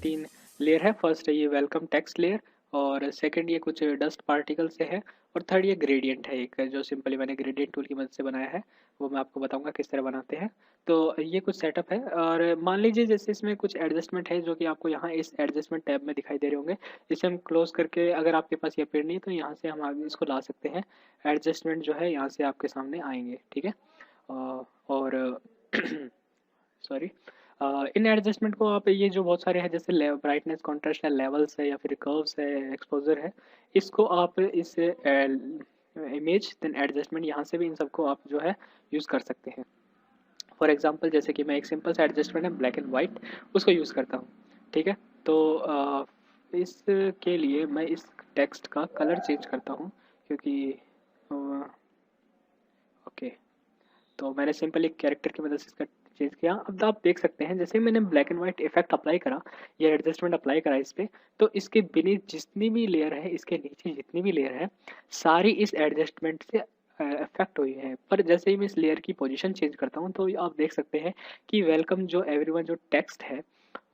तीन लेयर है। फर्स्ट है ये वेलकम टेक्स्ट लेयर, और सेकंड ये कुछ डस्ट पार्टिकल से है, और थर्ड ये ग्रेडियंट है एक, जो सिंपली मैंने ग्रेडियंट टूल की मदद से बनाया है। वो मैं आपको बताऊंगा किस तरह बनाते हैं। तो ये कुछ सेटअप है, और मान लीजिए जैसे इसमें कुछ एडजस्टमेंट है जो कि आपको यहाँ इस एडजस्टमेंट टैब में दिखाई दे रहे होंगे। इसे हम क्लोज करके, अगर आपके पास ये पेड़ नहीं है तो यहाँ से हम आगे इसको ला सकते हैं। एडजस्टमेंट जो है यहाँ से आपके सामने आएंगे, ठीक है। और सॉरी, इन एडजस्टमेंट को आप, ये जो बहुत सारे हैं जैसे ब्राइटनेस, कॉन्ट्रास्ट है, लेवल्स है, या फिर कर्व्स है, एक्सपोजर है, इसको आप इस इमेज देन एडजस्टमेंट यहाँ से भी इन सबको आप जो है यूज़ कर सकते हैं। फॉर एग्जांपल जैसे कि मैं एक सिंपल सा एडजस्टमेंट है ब्लैक एंड वाइट, उसको यूज़ करता हूँ, ठीक है। तो इसके लिए मैं इस टेक्स्ट का कलर चेंज करता हूँ, क्योंकि ओके, तो मैंने सिंपल एक कैरेक्टर की मदद से इसका चेंज किया। अब आप देख सकते हैं जैसे मैंने black and white effect apply करा, ये एडजस्टमेंट अप्लाई करा इस पे, तो इसके बेनीथ जितनी भी लेयर है, इसके नीचे जितनी भी लेयर है, सारी इस एडजस्टमेंट से इफेक्ट हुई है। पर जैसे ही मैं इस लेयर की पोजीशन चेंज करता हूँ तो आप देख सकते हैं कि वेलकम जो एवरीवन जो टेक्स्ट है,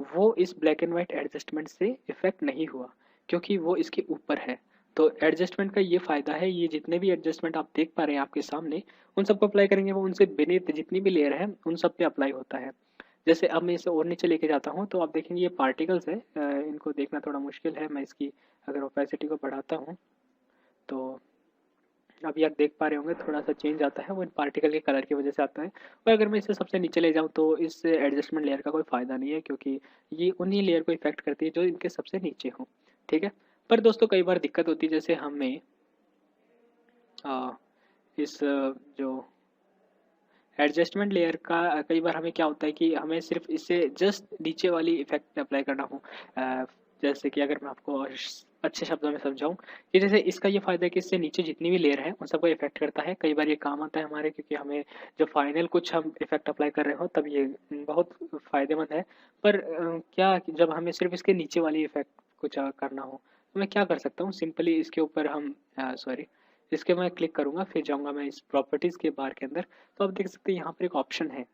वो इस ब्लैक एंड व्हाइट एडजस्टमेंट से इफेक्ट नहीं हुआ, क्योंकि वो इसके ऊपर है। तो एडजस्टमेंट का ये फ़ायदा है, ये जितने भी एडजस्टमेंट आप देख पा रहे हैं आपके सामने, उन सबको अप्लाई करेंगे वो उनसे बेनीथ जितनी भी लेयर है उन सब पे अप्लाई होता है। जैसे अब मैं इसे और नीचे लेके जाता हूँ तो आप देखेंगे ये पार्टिकल्स है, इनको देखना थोड़ा मुश्किल है। मैं इसकी अगर ओपेसिटी को बढ़ाता हूँ तो अभी आप देख पा रहे होंगे थोड़ा सा चेंज आता है, वो इन पार्टिकल के कलर की वजह से आता है। और अगर मैं इसे सबसे नीचे ले जाऊँ तो इस एडजस्टमेंट लेयर का कोई फ़ायदा नहीं है, क्योंकि ये उन्हीं लेयर को इफेक्ट करती है जो इनके सबसे नीचे हों, ठीक है। पर दोस्तों कई बार दिक्कत होती है, जैसे हमें इस जो एडजस्टमेंट लेयर का कई बार हमें क्या होता है कि हमें सिर्फ इससे जस्ट नीचे वाली इफेक्ट अप्लाई करना हो। जैसे कि अगर मैं आपको अच्छे शब्दों में समझाऊं कि जैसे इसका ये फायदा है कि इससे नीचे जितनी भी लेयर है उन सबको इफेक्ट करता है। कई बार ये काम आता है हमारे, क्योंकि हमें जब फाइनल कुछ हम इफेक्ट अप्लाई कर रहे हो तब ये बहुत फायदेमंद है। पर क्या जब हमें सिर्फ इसके नीचे वाली इफेक्ट कुछ करना हो तो मैं क्या कर सकता हूँ, सिंपली इसके ऊपर हम सॉरी, इसके मैं क्लिक करूंगा, फिर जाऊंगा मैं इस प्रॉपर्टीज के बार के अंदर। तो आप देख सकते हैं यहाँ पर एक ऑप्शन है,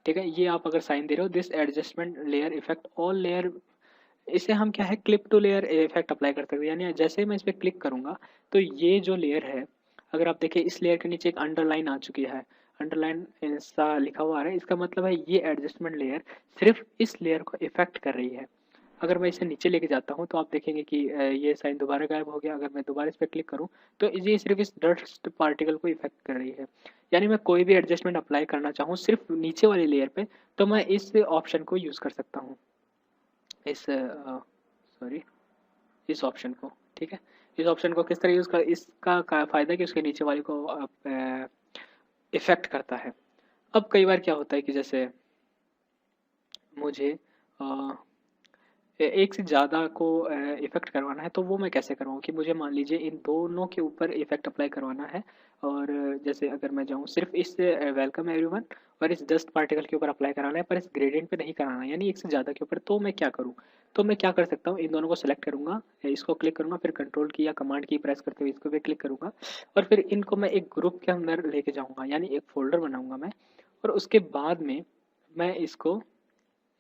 ठीक है। ये आप अगर साइन दे रहे हो, this adjustment layer effect all layer, इसे हम क्या है clip to layer effect apply कर सकते हैं। यानी जैसे ही मैं इस पर क्लिक करूंगा तो ये जो लेयर है, अगर आप देखिए इस लेयर के नीचे एक अंडरलाइन आ चुकी है, अंडरलाइन ऐसा लिखा हुआ आ रहा है, इसका मतलब है ये एडजस्टमेंट लेयर सिर्फ इस लेयर को इफेक्ट कर रही है। अगर मैं इसे नीचे लेके जाता हूँ तो आप देखेंगे कि ये साइन दोबारा गायब हो गया। अगर मैं दोबारा इस पर क्लिक करूँ तो ये सिर्फ इस डस्ट पार्टिकल को इफेक्ट कर रही है। यानी मैं कोई भी एडजस्टमेंट अप्लाई करना चाहूँ सिर्फ नीचे वाली लेयर पे, तो मैं इस ऑप्शन को यूज़ कर सकता हूँ, इस सॉरी, इस ऑप्शन को, ठीक है। इस ऑप्शन को किस तरह यूज़ कर, इसका फ़ायदा कि उसके नीचे वाले को इफेक्ट करता है। अब कई बार क्या होता है कि जैसे मुझे एक से ज़्यादा को इफ़ेक्ट करवाना है, तो वो मैं कैसे करवाऊँ कि मुझे मान लीजिए इन दोनों के ऊपर इफ़ेक्ट अप्लाई करवाना है। और जैसे अगर मैं जाऊँ सिर्फ इस वेलकम एवरीवन और इस डस्ट पार्टिकल के ऊपर अप्लाई कराना है, पर इस ग्रेडियंट पे नहीं कराना है, यानी एक से ज़्यादा के ऊपर, तो मैं क्या करूँ? तो मैं क्या कर सकता हूँ, इन दोनों को सेलेक्ट करूँगा, इसको क्लिक करूँगा, फिर कंट्रोल की या कमांड की प्रेस करते हुए इसको भी क्लिक करूँगा, और फिर इनको मैं एक ग्रुप के अंदर लेके जाऊँगा, यानी एक फ़ोल्डर बनाऊँगा मैं, और उसके बाद में मैं इसको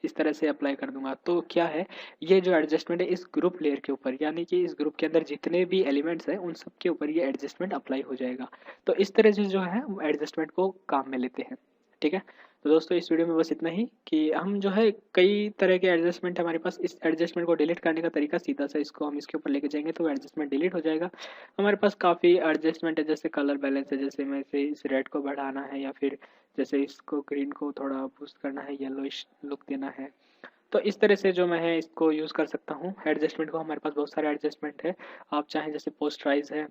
इस तरह से अप्लाई कर दूंगा। तो क्या है, ये जो एडजस्टमेंट है इस ग्रुप लेयर के ऊपर, यानी कि इस ग्रुप के अंदर जितने भी एलिमेंट्स हैं उन सब के ऊपर ये एडजस्टमेंट अप्लाई हो जाएगा। तो इस तरह से जो है हम एडजस्टमेंट को काम में लेते हैं, ठीक है। तो दोस्तों इस वीडियो में बस इतना ही, कि हम जो है कई तरह के एडजस्टमेंट है हमारे पास। इस एडजस्टमेंट को डिलीट करने का तरीका सीधा सा, इसको हम इसके ऊपर लेके जाएंगे तो एडजस्टमेंट डिलीट हो जाएगा। हमारे पास काफ़ी एडजस्टमेंट है, जैसे कलर बैलेंस है, जैसे मैं इसे इस रेड को बढ़ाना है, या फिर जैसे इसको ग्रीन को थोड़ा बूस्ट करना है, येलोइश लुक देना है। तो इस तरह से जो मैं है इसको यूज़ कर सकता हूँ एडजस्टमेंट को। हमारे पास बहुत सारे एडजस्टमेंट है, आप चाहें जैसे पोस्टराइज है,